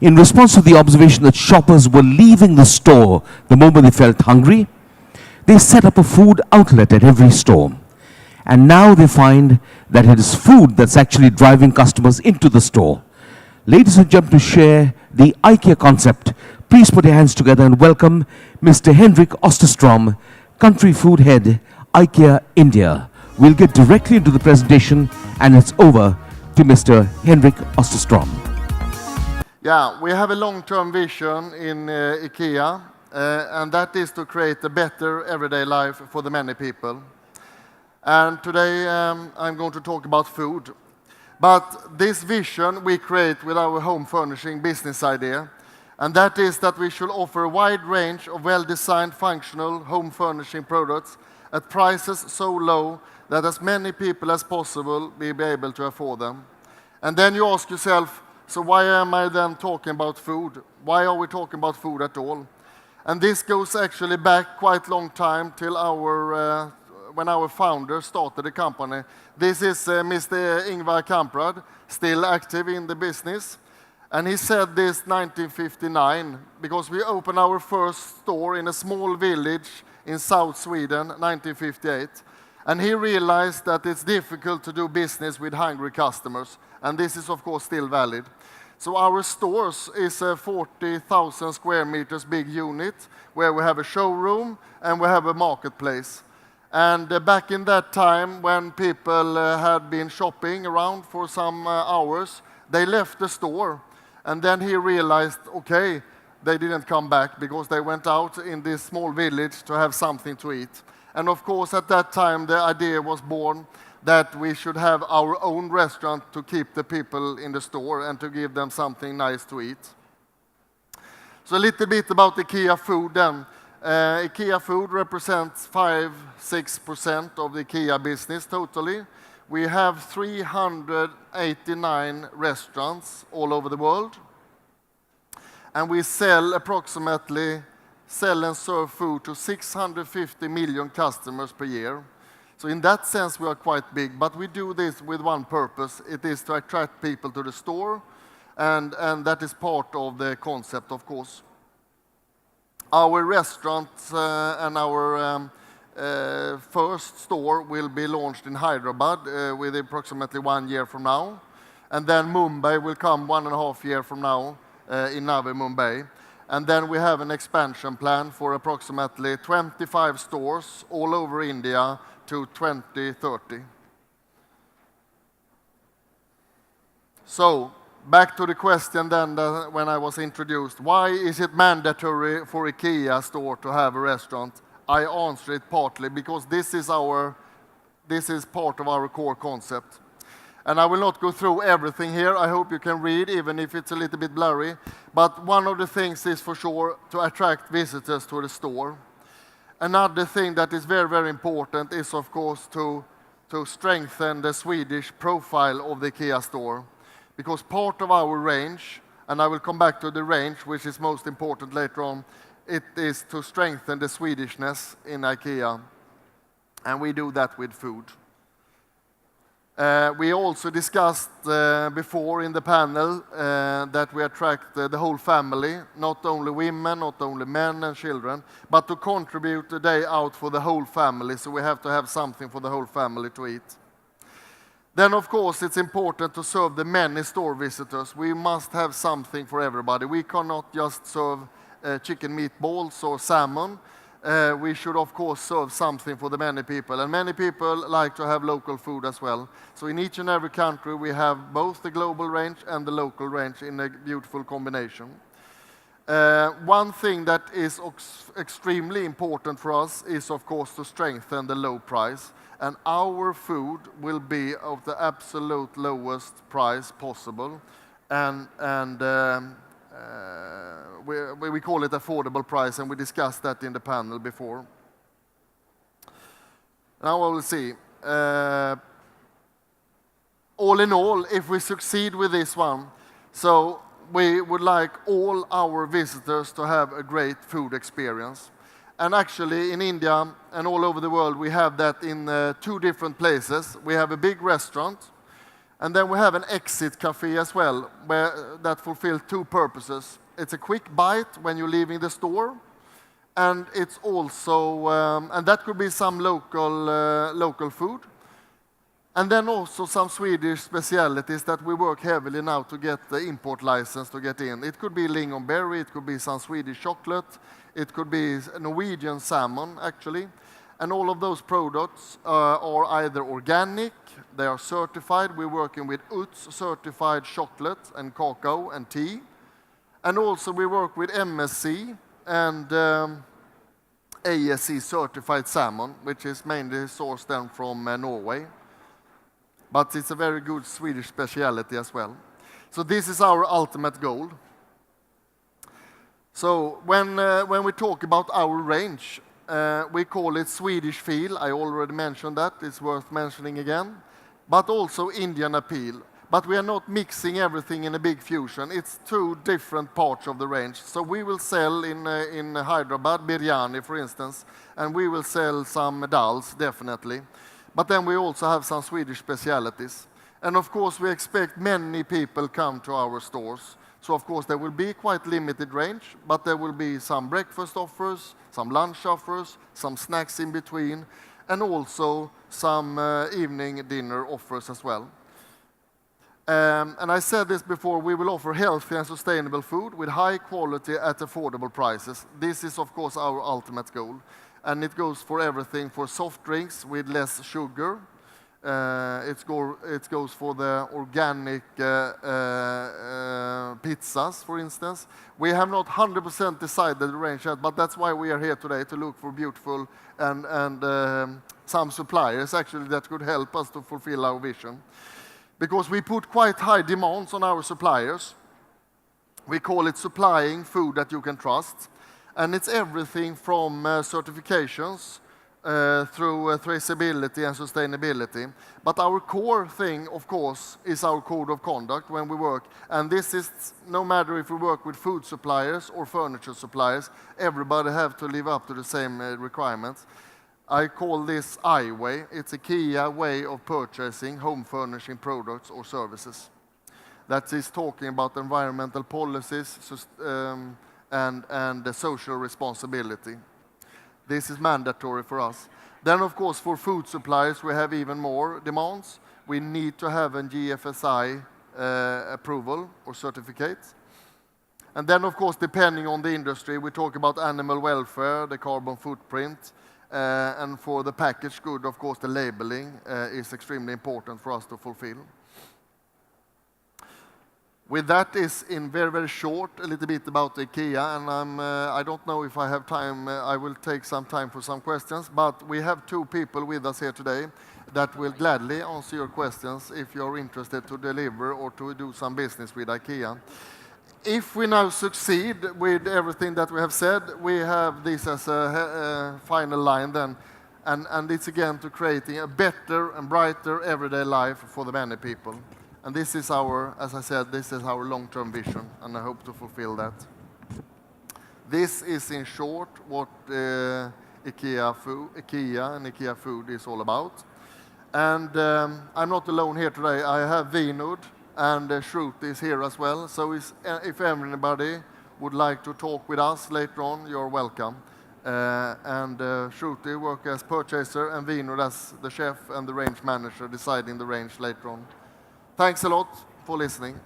In response to the observation that shoppers were leaving the store the moment they felt hungry, they set up a food outlet at every store. And now they find that it is food that's actually driving customers into the store. Ladies and gentlemen, to share the Ikea concept, please put your hands together and welcome Mr. Henrik Osterstrom, Country Food Head, Ikea India. We'll get directly into the presentation, and it's over to Mr. Henrik Osterstrom. Yeah, we have a long-term vision in Ikea, and that is to create a better everyday life for the many people. And today I'm going to talk about food. But this vision we create with our home furnishing business idea, and that is that we should offer a wide range of well-designed functional home furnishing products at prices so low that as many people as possible will be able to afford them. And then you ask yourself, so why am I then talking about food? Why are we talking about food at all? And this goes actually back quite long time till when our founder started the company. This is Mr. Ingvar Kamprad, still active in the business. And he said this 1959, because we opened our first store in a small village in South Sweden, 1958. And he realized that it's difficult to do business with hungry customers. And this is, of course, still valid. So our stores is a 40,000 square meters big unit where we have a showroom and we have a marketplace. And back in that time when people had been shopping around for some hours, they left the store. And then he realized, okay, they didn't come back because they went out in this small village to have something to eat. And of course, at that time, the idea was born that we should have our own restaurant to keep the people in the store and to give them something nice to eat. So a little bit about IKEA food then. IKEA food represents 5-6% of the IKEA business totally. We have 389 restaurants all over the world. And we sell and serve food to 650 million customers per year. So in that sense, we are quite big, but we do this with one purpose. It is to attract people to the store, and that is part of the concept, of course. Our restaurant and our first store will be launched in Hyderabad with approximately 1 year from now. And then Mumbai will come 1.5 years from now in Navi Mumbai. And then we have an expansion plan for approximately 25 stores all over India to 2030. So, back to the question then when I was introduced. Why is it mandatory for IKEA store to have a restaurant? I answer it partly because this is part of our core concept. And I will not go through everything here. I hope you can read, even if it's a little bit blurry. But one of the things is for sure to attract visitors to the store. Another thing that is very, very important is, of course, to strengthen the Swedish profile of the IKEA store. Because part of our range, and I will come back to the range, which is most important later on, it is to strengthen the Swedishness in IKEA. And we do that with food. We also discussed before in the panel that we attract the whole family, not only women, not only men and children, but to contribute a day out for the whole family. So we have to have something for the whole family to eat. Then, of course, it's important to serve the many store visitors. We must have something for everybody. We cannot just serve chicken meatballs or salmon. We should, of course, serve something for the many people. And many people like to have local food as well. So in each and every country, we have both the global range and the local range in a beautiful combination. One thing that is extremely important for us is, of course, to strengthen the low price. And our food will be of the absolute lowest price possible. And we call it affordable price, and we discussed that in the panel before. Now I will see. All in all, if we succeed with this one, so we would like all our visitors to have a great food experience. And actually, in India and all over the world, we have that in 2 different places. We have a big restaurant, And then we have an exit cafe as well, that fulfills two purposes. It's a quick bite when you're leaving the store, and it's also, and that could be some local food. And then also some Swedish specialities that we work heavily now to get the import license to get in. It could be lingonberry, it could be some Swedish chocolate, it could be Norwegian salmon, actually. And all of those products are either organic, they are certified. We're working with UTZ certified chocolate and cocoa and tea. And also we work with MSC and ASC certified salmon, which is mainly sourced then from Norway. But it's a very good Swedish speciality as well. So this is our ultimate goal. So when we talk about our range, we call it Swedish feel. I already mentioned that. It's worth mentioning again. But also Indian appeal. But we are not mixing everything in a big fusion. It's two different parts of the range. So we will sell in Hyderabad, biryani, for instance, and we will sell some dals, definitely. But then we also have some Swedish specialities. And of course, we expect many people come to our stores. So of course, there will be quite limited range, but there will be some breakfast offers, some lunch offers, some snacks in between, and also some evening dinner offers as well. And I said this before, we will offer healthy and sustainable food with high quality at affordable prices. This is, of course, our ultimate goal. And it goes for everything, for soft drinks with less sugar. It goes for the organic pizzas, for instance. We have not 100% decided the range yet, but that's why we are here today, to look for beautiful and some suppliers, actually, that could help us to fulfill our vision. Because we put quite high demands on our suppliers. We call it supplying food that you can trust. And it's everything from certifications through traceability and sustainability. But our core thing, of course, is our code of conduct when we work. And this is no matter if we work with food suppliers or furniture suppliers, everybody have to live up to the same requirements. I call this I-Way. It's a Ikea way of purchasing home furnishing products or services. That is talking about environmental policies, and the social responsibility. This is mandatory for us. Then, of course, for food suppliers, we have even more demands. We need to have a GFSI approval or certificate. And then, of course, depending on the industry, we talk about animal welfare, the carbon footprint, and for the packaged good, of course, the labeling is extremely important for us to fulfill. With that is in very, very short, a little bit about Ikea, and I don't know if I have time. I will take some time for some questions, but we have two people with us here today that will gladly answer your questions if you're interested to deliver or to do some business with Ikea. If we now succeed with everything that we have said, we have this as a final line then, and it's again to creating a better and brighter everyday life for the many people. And this is our, as I said, this is our long-term vision, and I hope to fulfill that. This is in short what Ikea and Ikea Food is all about. And I'm not alone here today. I have Vinud and Shruti is here as well. So if anybody would like to talk with us later on, you're welcome. And Shruti works as purchaser and Vinud as the chef and the range manager, deciding the range later on. Thanks a lot for listening.